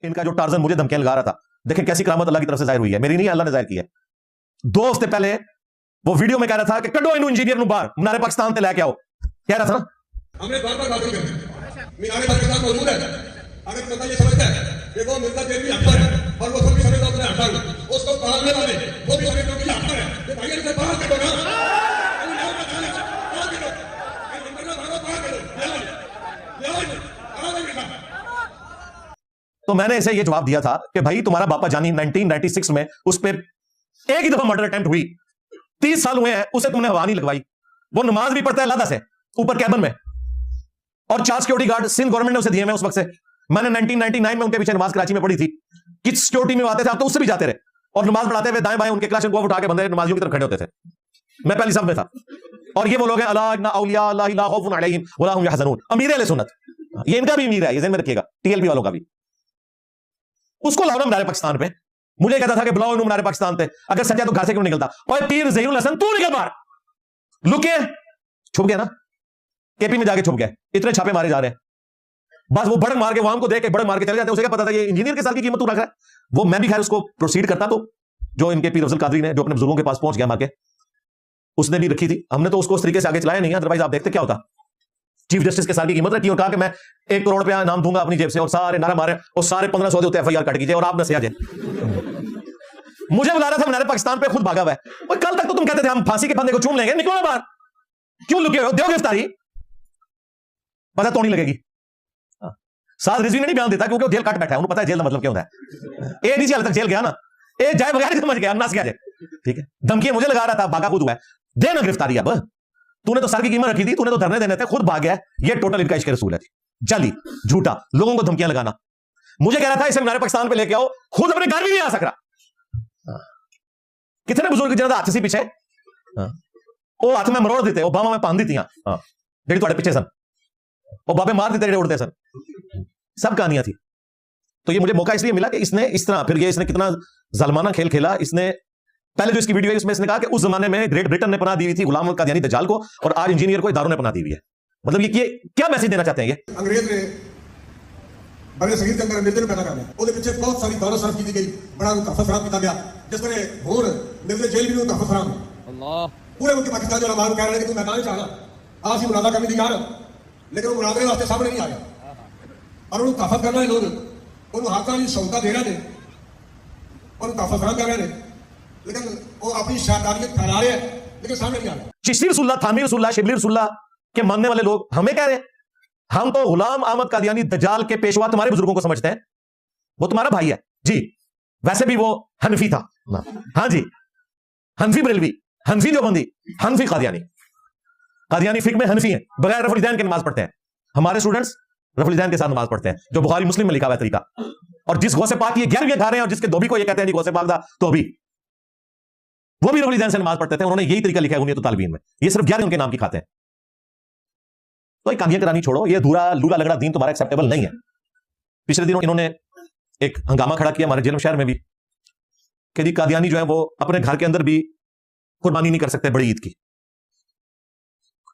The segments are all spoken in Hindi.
इनका जो टार्जन मुझे धमकियां लगा रहा था, देखिए कैसी करामत अल्लाह की तरफ से जाहिर हुई है, मेरी नहीं अल्लाह ने जाहिर की है। 2 हफ्ते पहले वो वीडियो में कह रहा था कि कड्डो इन इंजीनियर नु बाहर मीनारे पाकिस्तान से लेके आओ, कह रहा था ना। हमने बार-बार बात की मीनारे पाकिस्तान मौजूद है, अगर बंदा ये समझता है कि वो मिर्जा जेल भी हकदार है और वो सब भी समझता अपने हकदार है, उसको पालने वाले वो भी समझते कि हकदार है, कि भाई इनसे बाहर करो ना, तो मैंने इसे ये जवाब दिया था कि भाई तुम्हारा बापा जानी 1996 में उस पर एक ही दफा मर्डर अटेम्प्ट हुई, 30 साल हुए हैं, उसे तुमने हवा नहीं लगवाई। वो नमाज भी पढ़ता है लादा से ऊपर कैबन में, और 4 सिक्योरिटी गार्ड सिंध गवर्नमेंट ने उसे दिए। मैं उस वक्त से मैंने 1999 में उनके पीछे नमाज कराची में पढ़ी थी कि सिक्योरिटी में आते थे, आप तो उससे भी जाते रहे, और नमाज पढ़ाते हुए दाएं बाएं उनके क्लास उठा के बंदे नमाजियों की तरफ खड़े होते थे। मैं पहली सब में था। और ये वो लोग हैं अला इन्ना औलिया अल्लाह ला खौफुन अलैहिम वला हुम यहज़नून, अमीर अहले सुन्नत, ये इनका भी अमीर है, ये ज़हन में रखिएगा, टीएलपी वालों का भी। उसको लाओ ना मीनारे पाकिस्तान पे, मुझे कहता था कि बुलाओ इन्होंने मीनारे पाकिस्तान पे, अगर सच्चा तो घर से क्यों निकलता। और पीर ज़हीरुल हसन तू निकल बाहर, लुके छुप गया ना, केपी में जाके छुप गया, इतने छापे मारे जा रहे हैं, बस वो बड़क मार के वहां को देख के बड़क मार के चले जाते हैं। उसे क्या पता था ये इंजीनियर के साल की कीमत तू रख रहा है। वो मैं भी खैर उसको प्रोसीड करता, तो जो इनके पीर अफजल कादरी ने जो अपने बुजुर्गों के पास पहुंच गया मार के, उसने भी रखी थी, हमने तो उसको उस तरीके से आगे चलाया नहीं, अदरवाइज आप देखते क्या होता। चीफ जस्टिस के साल की कीमत रखी और कहा कि मैं 1 करोड़ रुपया इनाम दूंगा अपनी जेब से, और सारे नारा मारे और सारे 1500 होते FIR कट कीजिए और आप नसे आ जाए। मुझे बुला रहा था मीनारे पाकिस्तान पे, खुद भागा हुआ है। और कल तक तो तुम कहते थे हम फांसी के फंदे को चूम लेंगे, निकलो ना बाहर, क्यों लुके हो, दो गिरफ्तारी, पता तो नहीं लगेगी। साथ रिजवी ने नहीं बयान देता क्योंकि वो जेल काट बैठा है, उन्हें पता है जेल का मतलब क्या होता है। ए नहीं हाल तक जेल गया ना, ए जाए बगैर समझ गया, नस गया, ठीक है, धमकी मुझे लगा रहा था, भागा खुद हुआ है, दे ना गिरफ्तारी। अब तूने तो सर की कीमत रखी थी, तूने तो धरने देने थे, खुद भाग गया। ये टोटल इनका इश्क रसूल है, जाली झूठा, लोगों को धमकियां लगाना। मुझे कह रहा था इसे मीनारे पाकिस्तान पे लेके आओ, खुद अपने घर भी नहीं आ सक रहा। कितने बुजुर्ग जिन्होंने हाथ से पीछे वो हाथ में मरोड़ देते, ओबामा में पान दी जेडी थोड़े पीछे सन, वो बाबे मार देते उड़ते सन, सब कहानियां थी। तो ये मुझे मौका इसलिए मिला कि इसने इस तरह, फिर ये इसने कितना जालमाना खेल खेला। इसने पहले जो इसकी वीडियो है उसमें इसने कहा कि उस जमाने में ग्रेट ब्रिटेन ने पनाह दी हुई थी गुलाम कादियानी दज्जाल को, और आज इंजीनियर को इदारों ने पनाह दी हुई है। मतलब ये क्या मैसेज देना चाहते हैं ये? अंग्रेज ने बड़े सगीर के अंदर मिर्जे पैदा कर दिया, ਉਹਦੇ ਪਿੱਛੇ बहुत सारी दौलत सर्फ की गई, बड़ा तहफ़्फ़ुज़ फराहम किया गया, जिस तरह होर मिर्जे जेल भी तहफ़्फ़ुज़ फराहम अल्लाह पूरे मुल्क पाकिस्तान जो उलमा कह रहे हैं कि तू मैदान में आना, आज ही मुनादा करने दी यार, लेकिन वो मुनादरे वास्ते सामने नहीं आ गया, और उन्होंने तहफ़्फ़ुज़ करना है, लोग उन्होंने हाथों की सहूलत दे रहे हैं, उन्होंने तहफ़्फ़ुज़ फराहम कर रहे हैं, लेकिन वो अपनी शैतानियत फैला रहे हैं, लेकिन सामने नहीं आ रहा। चिश्ती रसूलुल्लाह, थानवी रसूलुल्लाह, शिबली रसूलुल्लाह के मानने वाले लोग हमें कह रहे हैं हम तो गुलाम अहमद कादियानी दज्जाल के पेशवा तुम्हारे बुजुर्गों को समझते हैं, वो तुम्हारा भाई है जी, वैसे भी वो हनफी था, हाँ जी, हनफी बरेलवी, हनफी देवबंदी, हनफी कादियानी, कादियानी फिक में हनफी है, बगैर रफुल दैन के नमाज पढ़ते हैं। हमारे स्टूडेंट्स रफुल दैन के साथ नमाज पढ़ते हैं, जो बुखारी मुस्लिम में लिखा हुआ है तरीका। और जिस गौसे पाक ये 11वीं खा रहे हैं और जिसके धोबी को ये कहते हैं जी गौसे पाक दा तो भी, वो भी रफुल दैन से नमाज पढ़ते थे, उन्होंने यही तरीका लिखा है उन्हें तो तालबीन में, ये सिर्फ 11 उनके नाम की खाते हैं। तो कादियां करानी छोड़ो, ये धूरा लूला लगड़ा दीन तुम्हारा एक्सेप्टेबल नहीं है। पिछले दिनों इन्होंने एक हंगामा खड़ा किया हमारे जेलम शहर में भी कि जी कादियानी जो है वो अपने घर के अंदर भी कुर्बानी नहीं कर सकते बड़ी ईद की।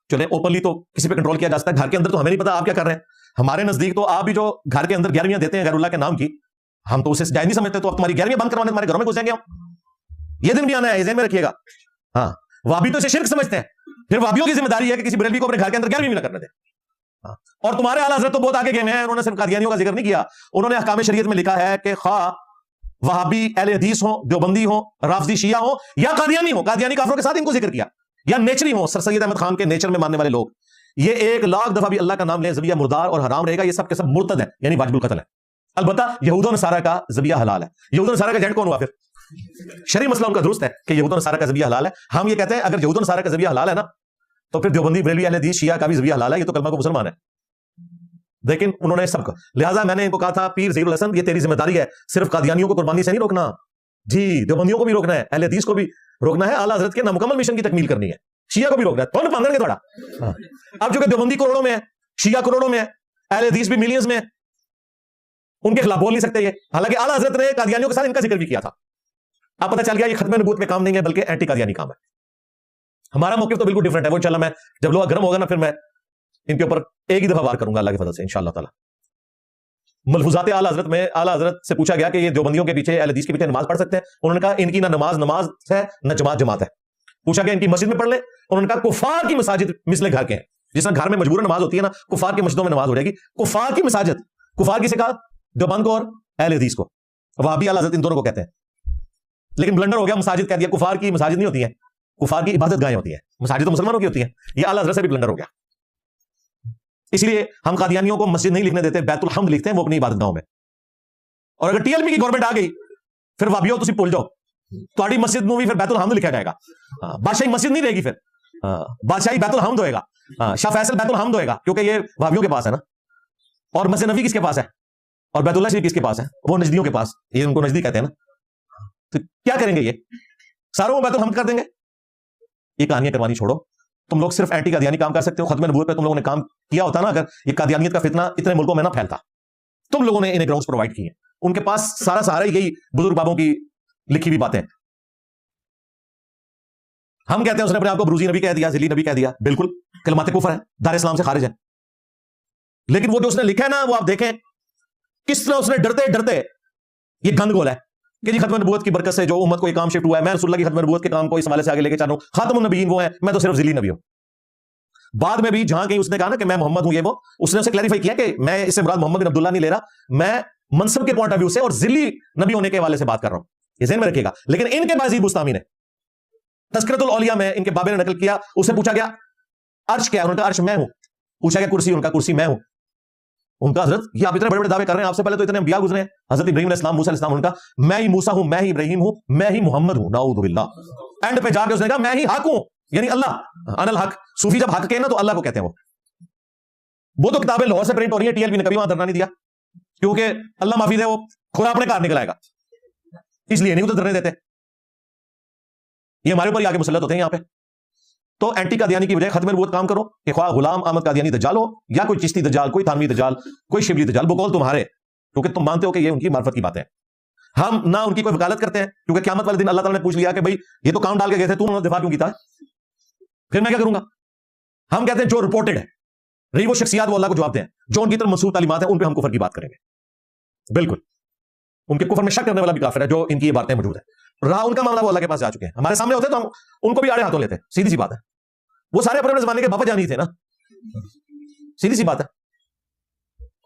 चले ओपनली तो किसी पे कंट्रोल किया जा सकता है, घर के अंदर तो हमें नहीं पता आप क्या कर रहे हैं। हमारे नजदीक तो आप भी जो घर के अंदर 11वीं देते हैं गैरुल्लाह के नाम की, हम तो उसे जायज नहीं समझते। तो अब तुम्हारी 11वीं बंद करवाने तुम्हारे घरों में घुस जाएंगे हम, ये दिन भी आना है, ज़हन में रखिएगा। हाँ, वाबी तो इसे शिर्क समझते हैं, फिर वाबियों की जिम्मेदारी है कि किसी बरेलवी को अपने घर के अंदर 11वीं भी न करने दे। और तुम्हारे आला हज़रत तो बहुत आगे गए हैं, उन्होंने सिर्फ कादियानियों का जिक्र नहीं किया, उन्होंने अहकाम शरीयत में लिखा है कि खा वहाबी अहले हदीस हो, देवबंदी हो, राफजी शिया हो या कादियानी हो, कादियानी काफरों के साथ इनको जिक्र किया, या नेचरी हो, सर सैयद अहमद खान के नेचर में मानने वाले लोग, ये 1 लाख दफा भी अल्लाह का नाम ले ज़बिया मुर्दार और हराम रहेगा, ये सब के सब मुर्तद है, यानी वाजिबुल कत्ल है। अलबत्ता यहूद नसारा का ज़बिया हलाल है। यहूद नसारा का जेड कौन हुआ? फिर शरई मसला उनका दुरुस्त है कि यहूद नसारा का ज़बिया हलाल है। हम ये कहते हैं अगर यहूद नसारा का ज़बिया हलाल है ना, तो फिर देवबंदी बरेलवी अहले हदीस शिया का भी ज़बिया हलाल है, ये तो कलमा को मुसलमान है। लेकिन उन्होंने सबको, लिहाजा मैंने इनको कहा था पीर ज़हीरुल हसन ये तेरी जिम्मेदारी है, सिर्फ कादियानियों को कुर्बानी से नहीं रोकना जी, देवबंदियों को भी रोकना है, अहले हदीस को भी रोकना है, आला हज़रत के नामुकम्मल मिशन की तकमील करनी है, शिया को भी रोकना है। तो पांगेंगे थोड़ा। अब जो कि देवबंदी करोड़ों में है, शिया करोड़ों में है, अहले हदीस भी मिलियंस में है, उनके खिलाफ बोल नहीं सकते ये, हालांकि आला हज़रत ने कादियानियों के साथ इनका जिक्र भी किया था। अब पता चल गया ये खत्म नबूवत में काम नहीं है बल्कि एंटी कादियानी काम है। हमारा मौक़िफ़ तो बिल्कुल डिफरेंट है, वो इंशाल्लाह मैं जब लोग गर्म होगा ना फिर मैं इनके ऊपर एक ही दफा वार करूंगा अल्लाह के फजल से इंशाअल्लाह ताला। मलफूजात आला हजरत में आला हजरत से पूछा गया कि ये देवबंदियों के पीछे, अहले हदीस के पीछे नमाज पढ़ सकते हैं? उन्होंने कहा इनकी ना नमाज है न जमात है। पूछा गया इनकी मस्जिद में पढ़ ले? उन्होंने कहा कुफार की मसाजिद मिसले घर के हैं। जिस तरह घर में मजबूरन नमाज होती है ना, कुफार की मस्जिदों में नमाज हो जाएगी। कुफार की मसाजिद, कुफार किसे कहा? देवबंद को और अहले हदीस को। वहाबी आला हजरत इन दोनों को कहते हैं। लेकिन ब्लंडर हो गया, मसाजिद कह दिया। कुफार की मसाजिद नहीं होती है, कुफार की इबादत गाहें होती है। मसाजिद तो मुसलमानों की होती है। ये आला हजरत से भी ब्लंडर हो गया। इसलिए हम कादियानियों को मस्जिद नहीं लिखने देते, बैतुल हम्द लिखते हैं वो अपनी इबादत गाहों में। और अगर टीएलपी की गवर्नमेंट आ गई फिर वाबियो तुम भूल जाओ, तुम्हारी मस्जिद में भी फिर बैतुल हम्द लिखा जाएगा। बादशाही मस्जिद नहीं रहेगी, फिर बादशाही बैतुल हम्द होएगा। शाह फैसल बैतुल हम्द होएगा, क्योंकि ये वाबियों के पास है ना। और मस्जिद नबी किसके पास है? और बैतुल्लाह शरीफ किसके पास है? वो नजदियों के पास। ये उनको नजदी कहते हैं ना। तो क्या करेंगे ये? सारों को बैतुल हम्द कर देंगे? ये कहानियां करवानी छोड़ो। तुम लोग सिर्फ एंटी कादियानी काम कर सकते हो। खत्म नबूवत पे तुम लोगों ने काम किया होता ना, अगर ये कादियानियत का फितना इतने मुल्कों में ना फैलता। तुम लोगों ने इन्हें ग्राउंड्स प्रोवाइड किए। उनके पास सारा सहारा यही बुजुर्ग बाबों की लिखी हुई बातें। हम कहते हैं उसने अपने आप को बरूजी नबी कह दिया, जिली नबी कह दिया। बिल्कुल कलमाते कुफर है, दार इस्लाम से खारिज है। लेकिन वो जो उसने लिखा है ना, वो आप देखें किस तरह उसने डरते डरते ये गंद गोला है कि जी खत्म नबूवत की बरकत से जो उम्मत को ये काम शिफ्ट हुआ है, मैं रसूलुल्लाह की खत्म नबूवत के काम को इस हवाले से आगे लेके चल रहा हूं। खातमुन नबीयीन वो है, मैं तो सिर्फ जिली नबी हूं। बाद में भी जहां कहीं उसने कहा ना कि मैं मोहम्मद हूं, ये वो, उसने उसे क्लैरिफाई किया कि मैं इससे मुराद मोहम्मद बिन अब्दुल्लाह नहीं ले रहा, मैं मनसब के पॉइंट ऑफ व्यू से और जिली नबी होने के हवाले से बात कर रहा हूं। ये ज़हन में रखिएगा। लेकिन इनके बाजी बुस्तामी ने तज़किरतुल औलिया में इनके बाबे ने नकल किया। उससे पूछा गया अर्श क्या है? उनका अर्श मैं हूं। पूछा गया कुर्सी, उनका कुर्सी मैं हूं। उनका हजरत ये आप इतने बड़े बड़े दावे कर रहे हैं, आपसे पहले तो इतने अंबिया गुजरे हैं, हजरत इब्राहीम अलैहिस्सलाम, मूसा अलैहिस्सलाम। उनका मैं ही मूसा हूं, मैं ही इब्राहीम हूं, मैं ही मोहम्मद हूं। नाऊज़ु बिल्लाह। एंड पे जाके उसने कहा मैं ही हक हूं, यानी अल्लाह अनल हक। सूफी जब हक के ना तो अल्लाह को कहते हैं। वो तो किताबें लाहौर से प्रिंट हो रही है, टीएलपी ने कभी वहां धरना नहीं दिया, क्योंकि अल्लाह माफी दे वो खुदा अपने कार निकल आएगा, इसलिए नहीं उधर धरने देते। ये हमारे ऊपर आगे मुसल्लत होते हैं यहाँ पे। तो एंटी कादियानी की बजाय खत्म नबूवत काम करो कि ख्वाह गुलाम अहमद कादियानी दज्जाल हो या कोई चिश्ती दज्जाल, कोई थानवी दज्जाल, कोई शिबली दज्जाल, बकौल तुम्हारे, क्योंकि तुम मानते हो कि ये उनकी मार्फत की बातें हैं। हम ना उनकी कोई वकालत करते हैं, क्योंकि क़यामत वाले दिन अल्लाह ताला ने पूछ लिया कि भाई ये तो काम डाल के गए थे, तू उन्होंने दिफा क्यों किया? फिर मैं क्या करूंगा? हम कहते हैं जो रिपोर्टेड है रही वो शख्सियात, वो अल्लाह को जवाब दें। जो उनकी तरफ मंसूब तालीमात है उन पर हम कुफर की बात करेंगे। बिल्कुल उनके कुफर में शक करने वाला भी काफिर है जो इनकी ये बातें मौजूद है। रहा उनका मामला, वो अल्लाह के पास जा चुके हैं। हमारे सामने होते तो हम उनको भी आड़े हाथों लेते। सीधी सी बात है। वो सारे अपने जमाने के बाबा जानी थे ना, सीधी सी बात है।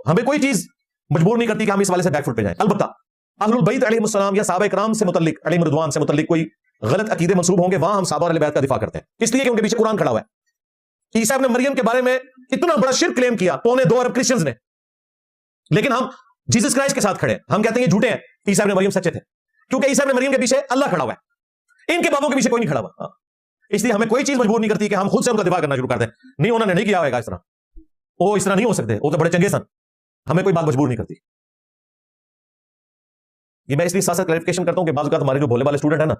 हमें कोई चीज मजबूर नहीं करती कि हम इस वाले से बैकफुट पे जाएं। अलबत्ता अहलुल बैत अलैहिमुस्सलाम या सहाबा इकराम से मुतल्लिक, अलैहिम रिदवान से मुतल्लिक कोई गलत अकीदे मंसूब होंगे, वहां हम सहाबा अहले बैत का दिफा करते हैं, इसलिए कि उनके पीछे कुरान खड़ा हुआ है। ईसा इब्न मरियम के बारे में इतना बड़ा शिर्क क्लेम किया 2.25 अरब क्रिश्चियंस ने, लेकिन हम जीसस क्राइस्ट के साथ खड़े हैं। हम कहते हैं ये झूठे हैं, ईसा इब्न मरियम सच्चे थे, क्योंकि ईसा इब्न मरियम के पीछे अल्लाह खड़ा हुआ है, इनके बाबों के पीछे कोई नहीं खड़ा हुआ। इसलिए हमें कोई चीज मजबूर नहीं करती कि हम खुद से उनका दिफा करना शुरू कर दें। नहीं, उन्होंने नहीं किया होगा इस तरह, वो इस तरह नहीं हो सकते, वो तो बड़े चंगे सन। हमें कोई बात मजबूर नहीं करती। ये मैं इसलिए साथ क्लैरिफिकेशन करता हूं कि बाज़ औक़ात हमारे जो भोले वाले स्टूडेंट है ना,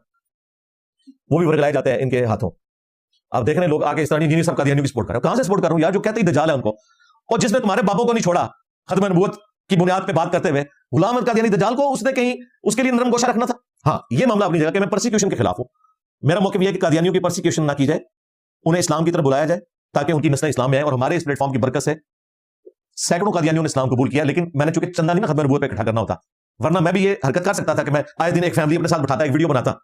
वो भी वर्गलाए जाते हैं इनके हाथों। अब देख रहे लोग आके इस तरह नहीं सब कादियानियों की सपोर्ट कर रहे हो। कहां से सपोर्ट कर रहा हूं यार? जो कहते ही दज्जाल है उनको, और जिसने तुम्हारे बाबों को नहीं छोड़ा खत्म नबूवत की बुनियाद पे बात करते हुए, गुलाम अहमद कादियानी दज्जाल को उसने कहीं उसके लिए नरम गोशा रखना था। हाँ, ये मामला अपनी जगह कि मैं परसिक्यूशन के खिलाफ हूं। मेरा मौक़िफ़ यह है कि कादियानियों की परसिक्यूशन ना की जाए, उन्हें इस्लाम की तरफ बुलाया जाए ताकि उनकी नस्ल इस्लाम में आए। और हमारे इस प्लेटफॉर्म की बरकत से सैकड़ों कादियानियों ने इस्लाम कबूल किया, लेकिन मैंने चूंकि चंदा नहीं ना खत्म नबूवत पे इकट्ठा करना होता, वरना मैं भी ये हरकत कर सकता था कि मैं आए दिन एक फैमिली अपने साथ बिठाता, एक वीडियो बनाता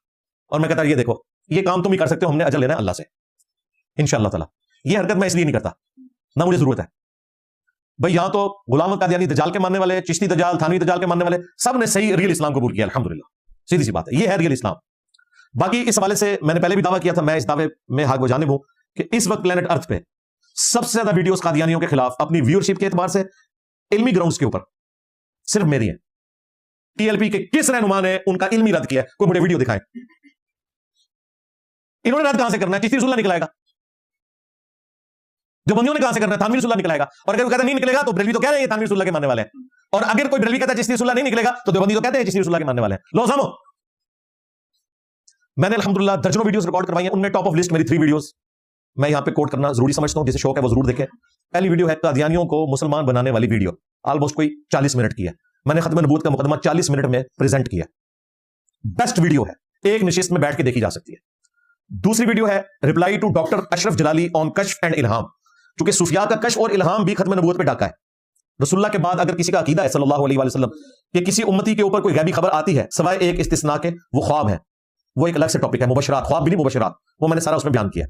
और मैं कहता ये देखो ये काम तुम ही कर सकते हो, हमने अजर लेना है अल्लाह से इंशाअल्लाह ताला। ये हरकत मैं इसलिए नहीं करता, ना मुझे जरूरत है। भाई यहां तो गुलाम अहमद कादियानी दज्जाल के मानने वाले, चिश्ती दज्जाल, थानवी दज्जाल के मानने वाले, सब ने सही रियल इस्लाम कबूल किया अल्हम्दुलिल्लाह। सीधी सी बात है, ये है रियल इस्लाम। बाकी इस हवाले से मैंने पहले भी दावा किया था, मैं इस दावे में हक वजानिब हूं कि इस वक्त प्लेनेट अर्थ पे सबसे ज्यादा वीडियोस कादियानियों के खिलाफ अपनी व्यूअरशिप के एतबार से इल्मी ग्राउंड्स के ऊपर सिर्फ मेरी है। टीएलपी के किस रहनुमा ने उनका इल्मी रद्द किया? कोई मुझे वीडियो दिखाए। इन्होंने रद्द कहां से करना है? चिश्ती रसूलुल्लाह निकलाएगा। जो बंदियों ने कहां से करना है? थानवी रसूलुल्लाह निकलाएगा। और अगर वो कहता नहीं निकलेगा तो बरेलवी तो कह रहे हैं ये थानवी रसूलुल्लाह के मानने वाले हैं, और अगर कोई बरेलवी कहता है चिश्ती रसूलुल्लाह नहीं निकलेगा तो देवबंदी तो कहते हैं चिश्ती रसूलुल्लाह के मानने वाले हैं। लो सामो, मैंने अल्हम्दुलिल्लाह दर्जनों वीडियोस रिकॉर्ड करवाई हैं, उनमें टॉप ऑफ लिस्ट मेरी 3 वीडियोस मैं यहां पे कोट करना जरूरी समझता हूं। जिसे शौक है वो जरूर देखें। पहली वीडियो है कादियानियों को मुसलमान बनाने वाली वीडियो, ऑलमोस्ट कोई 40 मिनट की है। मैंने खत्म नबूवत का मुकदमा 40 मिनट में प्रेजेंट किया। बेस्ट वीडियो है, एक नशिस्त में बैठ के देखी जा सकती है। दूसरी वीडियो है reply to doctor Ashraf Jalali on कश्फ एंड इल्हाम, क्योंकि सूफिया का कश्फ और इल्हाम भी खत्म नबूवत पे डाका है। रसूलुल्लाह के बाद अगर किसी का अकीदा है सल्लल्लाहु अलैहि वसल्लम कि किसी उम्मती के ऊपर कोई गैबी खबर आती है सिवाय एक इस्तिस्ना के, वो ख्वाब है, वो एक अलग से टॉपिक है। मुबशरात, ख्वाब भी नहीं, मुबशरात, वो मैंने सारा उसमें बयान किया।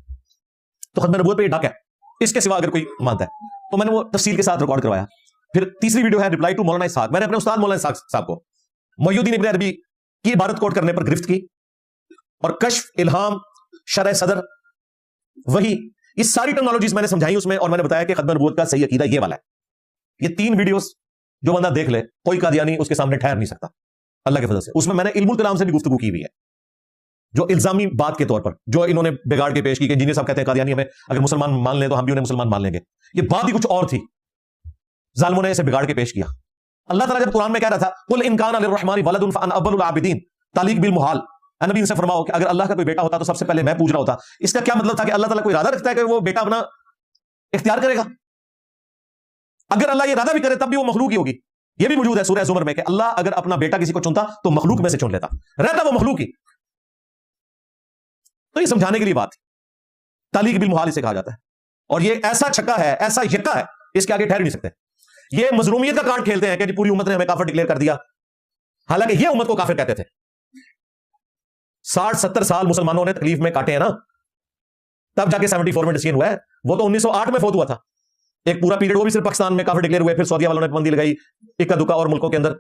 तो खत्म नबूवत पे ये डक है, इसके सिवा अगर कोई मानता है तो मैंने वो तफसील के साथ रिकॉर्ड करवाया। फिर तीसरी वीडियो है रिप्लाई टू मौलाना इसहाक, मैंने अपने उस्ताद मौलाना इसहाक साहब को मोइनुद्दीन इब्न अरबी की इबारत कोट करने पर गिरफ्त की, और कश्फ, इल्हाम, शरह सदर, वही ये सारी टेक्नोलॉजीज मैंने समझाई उसमें, और मैंने बताया कि खत्म नबूवत का सही अकीदा ये वाला है। ये 3 वीडियोस जो बंदा देख ले, कोई कादियानी उसके सामने ठहर नहीं सकता अल्लाह के फजल से। उसमें मैंने इल्मुल कलाम से भी गुफ्तगू की हुई है, जो इल्जामी बात के तौर पर जो इन्होंने बिगाड़ के पेश की कि इंजीनियर साहब कहते हैं कादियानी हमें अगर मुसलमान मान लें तो हम भी उन्हें मुसलमान मान लेंगे। ये बात ही कुछ और थी, जालिमों ने इसे बिगाड़ के पेश किया। अल्लाह ताला जब कुरान में कह रहा था कुल इन कान लिर्रहमानी वलदुन फअन अव्वलुल आबिदीन, तालीक बिल मुहाल, नबी इनसे फरमाओ कि अगर अल्लाह का कोई बेटा होता तो सबसे पहले मैं पूछ रहा होता। इसका क्या मतलब था कि अल्लाह ताला कोई इरादा रखता है कि वो बेटा अपना इख्तियार करेगा? अगर अल्लाह ये इरादा भी करे तब भी वो मखलूक ही होगी। ये भी मौजूद है सूरह ज़ुमर में कि अल्लाह अगर अपना बेटा किसी को चुनता तो मखलूक में से चुन लेता, रहता वो मखलूक ही। तो ये समझाने के लिए बात, तालीक बिल मुहाल इसे कहा जाता है। और ये ऐसा छक्का है, ऐसा यक्का है, इसके आगे ठहर नहीं सकते। ये मजलूमियत का कार्ड खेलते हैं कि पूरी उम्मत ने हमें काफिर डिक्लेयर कर दिया, हालांकि ये उम्मत को काफिर कहते थे। 60-70 साल मुसलमानों ने तकलीफ में काटे हैं ना, तब जाके 74 में डिसीजन हुआ है। वो तो 1908 में फौत हुआ था, एक पूरा पीरियड वो भी सिर्फ पाकिस्तान में काफिर डिक्लेयर हुए, फिर सऊदीया वालों ने पाबंदी लगाई, इक्का दुक्का और मुल्कों के अंदर।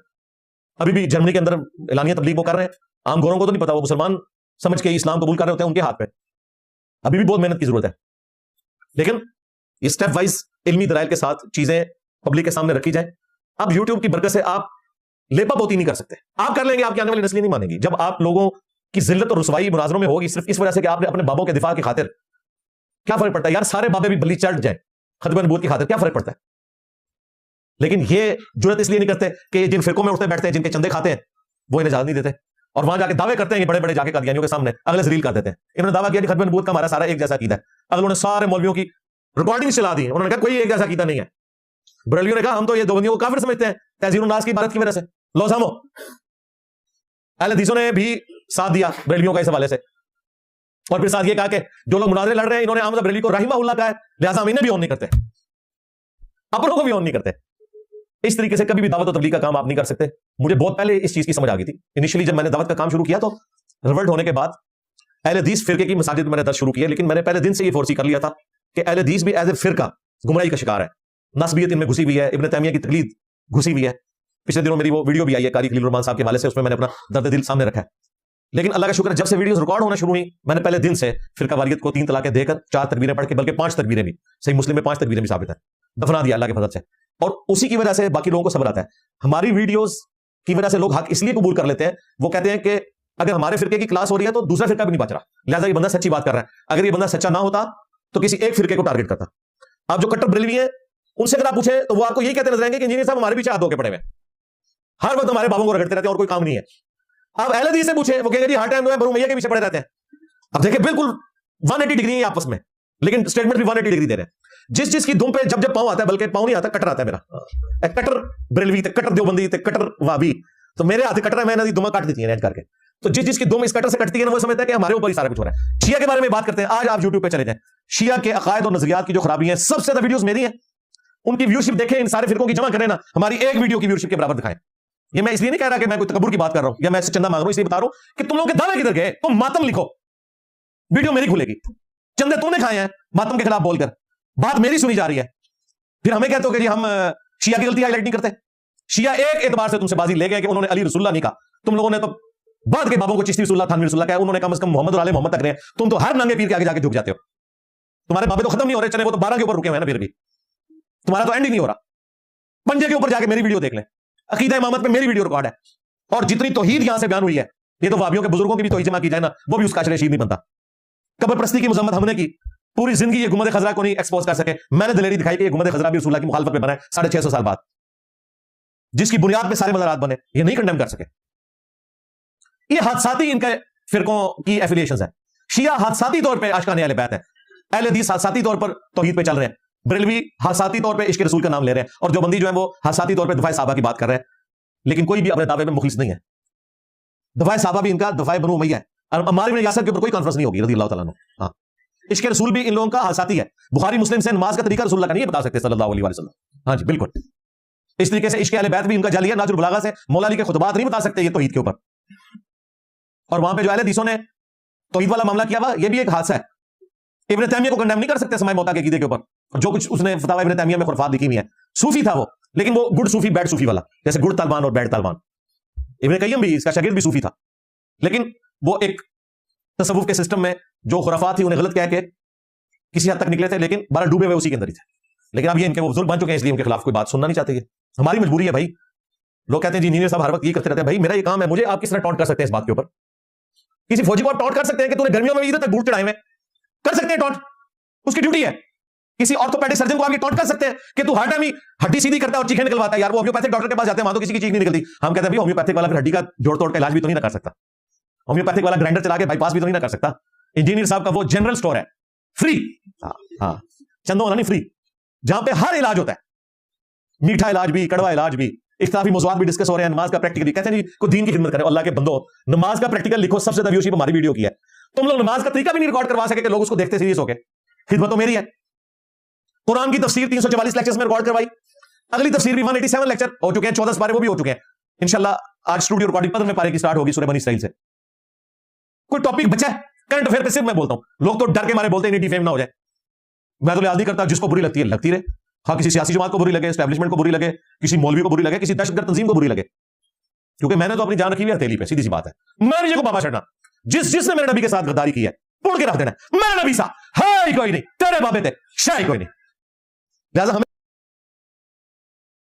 अभी भी जर्मनी के अंदर एलानिया तबलीग वो कर रहे हैं, आम गोरों को तो नहीं पता, वो मुसलमान समझ के इस्लाम कबूल कर रहे होते हैं, उनके हाथ पे अभी भी बहुत मेहनत की जरूरत है। लेकिन ये स्टेप वाइज इल्मी दलाइल के साथ चीजें पब्लिक के सामने रखी जाए। अब यूट्यूब की बरकत से आप लेपा पोती नहीं कर सकते, आप कर लेंगे, आपकी आने वाली नस्लें नहीं मानेगी। जब आप लोगों की जिल्लत और रुसवाई मुनाजरों में होगी सिर्फ इस वजह से कि आपने अपने बाबों के दिफा की खातिर, क्या फर्क पड़ता है यार? सारे बाबे भी बली चढ़ जाए खत्म नबूवत की खातिर, क्या फर्क पड़ता है? लेकिन ये जुर्रत इसलिए नहीं करते कि जिन फिरकों में उठते बैठते हैं, जिनके चंदे खाते हैं, वो इन्हें इजाजत नहीं देते, और वहां जाके दावे करते हैं, ये बड़े बड़े जाके कादियानियों के सामने अगले जलील कर देते हैं। इन्होंने दावा किया कि खत्म नबूवत का हमारा सारा एक जैसा अकीदा है। अगलों ने सारे मौलवियों की रिकॉर्डिंग चला दी, उन्होंने कहा कोई एक जैसा अकीदा नहीं है। बरेलियों ने कहा हम तो ये देवबंदियों को काफिर समझते हैं तहजीरुन नास की इबारत की वजह से। लो सामो, अहले हदीसों ने भी साथ दिया बरेलियों का इस हवाले से, और फिर साथ ये कहा कि जो लोग मुनाज़रे लड़ रहे हैं इन्होंने अहमद बरेली को रहिमहुल्लाह कहा है, लिहाजा हम इन्हें भी ऑन नहीं करते, अपनों को भी ऑन नहीं करते। इस तरीके से कभी भी दावत और तबलीग का काम आप नहीं कर सकते। मुझे बहुत पहले इस चीज की समझ आ गई थी। इनिशियली जब मैंने दावत का काम शुरू किया तो रिवल्ट होने के बाद अहले हदीस फिरके की मसाजिद में मैंने दर्ज शुरू किया, लेकिन मैंने पहले दिन से ये फोर्सी कर लिया था कि अहले हदीस भी एज ए फिरका गुमराही का शिकार है, नस्बियत इनमें घुसी हुई है, इब्न तैमिया की तकलीद घुसी हुई है। पिछले दिनों मेरी वो वीडियो भी आई है कारी खलील रहमान साहब के हवाले से, उसमें मैंने अपना दर्द दिल सामने रखा है। लेकिन अल्लाह का शुक्र है जब से वीडियोस रिकॉर्ड होना शुरू हुई, मैंने पहले दिन से फिरका वारियत को 3 तलाकें देकर 4 तकबीरें पढ़ के, बल्कि 5 तकबीरें भी, सही मुस्लिम में 5 तकबीरें भी साबित है, दफना दिया अल्लाह के फजल से। और उसी की वजह से बाकी लोगों को सब्र आता है। हमारी वीडियोस की वजह से लोग हक इसलिए कबूल कर लेते हैं, वो कहते हैं कि अगर हमारे फिरके की क्लास हो रही है तो दूसरा फिरका भी नहीं बच रहा, लिहाजा ये बंदा सच्ची बात कर रहा है। अगर ये बंदा सच्चा ना होता तो किसी एक फिरके को टारगेट करता। आप जो कट्टर बरेलवी हैं उनसे अगर आप पूछे तो वो आपको यही कहते नजर आएंगे कि इंजीनियर साहब हमारे पीछे हाथ धो के पड़े हुए, हर वक्त हमारे बाबों को रगड़ते रहते हैं और कोई काम नहीं है। आप अहले हदीस से पूछे, वो कहेंगे जी हर टाइम जो है बरू मैया के पीछे पड़े रहते हैं। अब देखिए बिल्कुल 180 डिग्री है आपस में, लेकिन स्टेटमेंट भी 180 डिग्री दे रहे हैं। जिस जिसकी दुम पे जब जब पांव आता है, बल्कि पांव नहीं आता कटर आता है मेरा, कटर बरेलवी थे, कटर देवबंदी थे, कटर वाबी, तो मेरे हाथ कटर है, मैंने दुमा काट दी है करके। तो जिस जिसकी दुम इस कटर से कटती है ना, वो समझता है कि हमारे ऊपर ही सारा कुछ हो रहा है। शिया के बारे में बात करते हैं, आज आप यूट्यूब पे चले जाएं, शिया के अकायद और नजरियात की जो खराबी है, सबसे ज्यादा वीडियोस मेरी हैं। उनकी व्यूशिप देखें, इन सारे फिरकों की जमा करें ना, हमारी एक वीडियो की व्यूशिप के बराबर दिखाएं। ये मैं इसलिए नहीं कह रहा कि मैं कोई तकब्बुर की बात कर रहा हूं या मैं इससे चंदा मांग रहा हूं, इसलिए बता रहा हूं कि तुम लोगों के दावे किधर गए। तुम मातम लिखो, वीडियो मेरी खुलेगी, चंदे तुमने खाए हैं मातम के खिलाफ बोलकर, बात मेरी सुनी जा रही है। फिर हमें कहते हो कि जी हम शिया की गलती हाईलाइट नहीं करते। शिया एक एतबार से तुमसे बाजी ले गए कि उन्होंने अली रसूलुल्लाह नहीं कहा, तुम लोगों ने तो बाद के बाबों को चिश्ती रसूलुल्लाह, थानवी रसूलुल्लाह कहा, उन्होंने कम से कम मोहम्मद और आले मोहम्मद तक रहे। तुम तो हर नंगे पीर के आगे जाके झुक जाते हो। तुम्हारे बाबे तो खत्म नहीं हो रहे, चने वो तो 12 के ऊपर रुके हुए हैं ना, फिर भी तुम्हारा तो एंड ही नहीं हो रहा। पंजे के ऊपर जाके मेरी वीडियो देख लें, अकीदा इमामत पे मेरी वीडियो रिकॉर्ड है, और जितनी तौहीद यहां से बयान हुई है, ये तो वाबियों के बुजुर्गों की भी तौहीद जमा की जाए ना, वो भी उसका रशीद नहीं बनता। कब्र परस्ती की मजम्मत हमने की, पूरी जिंदगी ये गुमद खजरा को नहीं एक्सपोज कर सके। मैंने दलेरी दिखाई कि ये गुमद खजरा भी रसूलुल्लाह की मुखालफत में बना है 650 साल बाद, जिसकी बुनियाद पे सारे मज़ारात बने, ये नहीं कंडेम कर सके। ये हादसाती इनके फिरकों की एफिलिएशंस है। शिया हादसाती तौर पे आशिकाने अहले बैत है, अहले हदीस हादसाती तौर पर तौहीद पे चल रहे हैं, बरेलवी हादसाती तौर पे इश्क रसूल का नाम ले रहे हैं, और जो बंदी जो है वो हादसाती तौर पे दफाए साहबा की बात कर रहे हैं। लेकिन कोई भी अपने दावे में मुखलिस नहीं है। दफाए साहबा भी इनका दफाए बनु उमैया है, और अम्मार इब्न यासिर के ऊपर कोई कॉन्फ्रेंस नहीं होगी रज़ियल्लाहु तआला अन्हु। हाँ, इश्क रसूल भी इन लोगों का हादसाती है। बुखारी मुस्लिम से नमाज का तरीका रसूलुल्लाह का नहीं बता सकते सल्लल्लाहु अलैहि वसल्लम। हाँ जी बिल्कुल। इस तरीके से इश्क अहले बैत भी इनका जाली है। नाजुल बुलागा से मौला अली के खुतबात नहीं बता सकते ये तौहीद के ऊपर, और वहां पे जो अहले हदीसों ने तौहीद वाला मामला किया हुआ, ये भी एक हादसा है। इब्न तैमिया को कंडेम नहीं कर सकते समाए मौता के अकीदे के ऊपर, जो कुछ उसने फतवा इब्न तैमिया में खुरफात लिखी हुई है। सूफी था वो, लेकिन वो गुड सूफी बैड सूफी वाला, जैसे गुड तालिबान और बैड तालिबान। इब्न कय्यम भी, इसका शागिर्द भी सूफी था, लेकिन वो एक तसव्वुफ के सिस्टम में जो खुराफात थी उन्हें गलत कह के किसी हद तक निकले थे, लेकिन बारह डूबे हुए उसी के अंदर ही थे। लेकिन अब ये इनके वो बुजुर्ग बन चुके हैं, इसलिए उनके खिलाफ कोई बात सुनना नहीं चाहते। ये हमारी मजबूरी है भाई। लोग कहते हैं जी इंजीनियर साहब हर वक्त ये करते रहते हैं। भाई मेरा ये काम है, मुझे आप किस तरह टॉन्ट कर सकते हैं इस बात के ऊपर? किसी फौजी को आप टॉन्ट कर सकते हैं कि तूने गर्मियों में इधर तक बूट चढ़ाए हुए, कर सकते हैं टॉन्ट, उसकी ड्यूटी है। किसी ऑर्थोपेडिक सर्जन को आप ये टॉन्ट कर सकते हैं कि तू हर टाइम ही हड्डी सीधी करता है और चीखें निकलवाता है। यार वो होम्योपैथिक डॉक्टर के पास जाते हैं, वहां तो किसी की चीख नहीं निकलती। हम कहते हैं भाई होम्योपैथिक वाला फिर हड्डी का जोड़ तोड़ का इलाज भी तो नहीं ना कर सकता, होम्योपैथिक वाला ग्राइंडर चला के बाईपास भी तो नहीं ना कर सकता। इंजीनियर साहब का वो जनरल स्टोर है, फ्री, हाँ चंदो वाला नहीं, फ्री, जहां पे हर इलाज होता है, मीठा इलाज भी, कड़वा इलाज भी, इख्तिलाफी मौज़ूआत भी डिस्कस हो रहे हैं। नमाज का प्रैक्टिकल कहते हैं जी को दीन की खिदमत करें। अल्लाह के बंदो, नमाज का प्रैक्टिकल लिखो, सबसे ज्यादा व्यूअरशिप हमारी वीडियो की है। तुम लोग नमाज का तरीका भी नहीं रिकॉर्ड करवा सके कि लोग उसको देखते सीरियस होके। खिदमत तो मेरी है। कुरान की तफसीर 344 लेक्चर्स में रिकॉर्ड करवाई, अगली तफसीर भी 187 लेक्चर हो चुके हैं, 14 पारे वो भी हो चुके हैं। इंशाल्लाह आज स्टूडियो रिकॉर्डिंग 15वें पारे की स्टार्ट होगी सूरह बनी इसराइल से। कोई टॉपिक बचा है करंट अफेयर पे सिर्फ मैं बोलता हूं, लोग तो डर के मारे बोलते हैं डिफेम ना हो जाए। मैं तो लिहाज नहीं करता, जिसको बुरी लगती है लगती रहे। हाँ किसी सियासी जमात को बुरी लगे, एस्टैब्लिशमेंट को बुरी लगे, किसी मौलवी को बुरी लगे, किसी दहशतगर्द तंजीम को बुरी लगे, क्योंकि मैंने तो अपनी जान रखी हुई है हथेली पे, सीधी सी बात है। मैं नहीं को बाबा चढ़ना, जिसने मेरे नबी के साथ गद्दारी की है तोड़ के रख देना। मेरा नबी सा है ही कोई नहीं, तेरे बाबे थे शाही कोई नहीं। लिहाजा हमें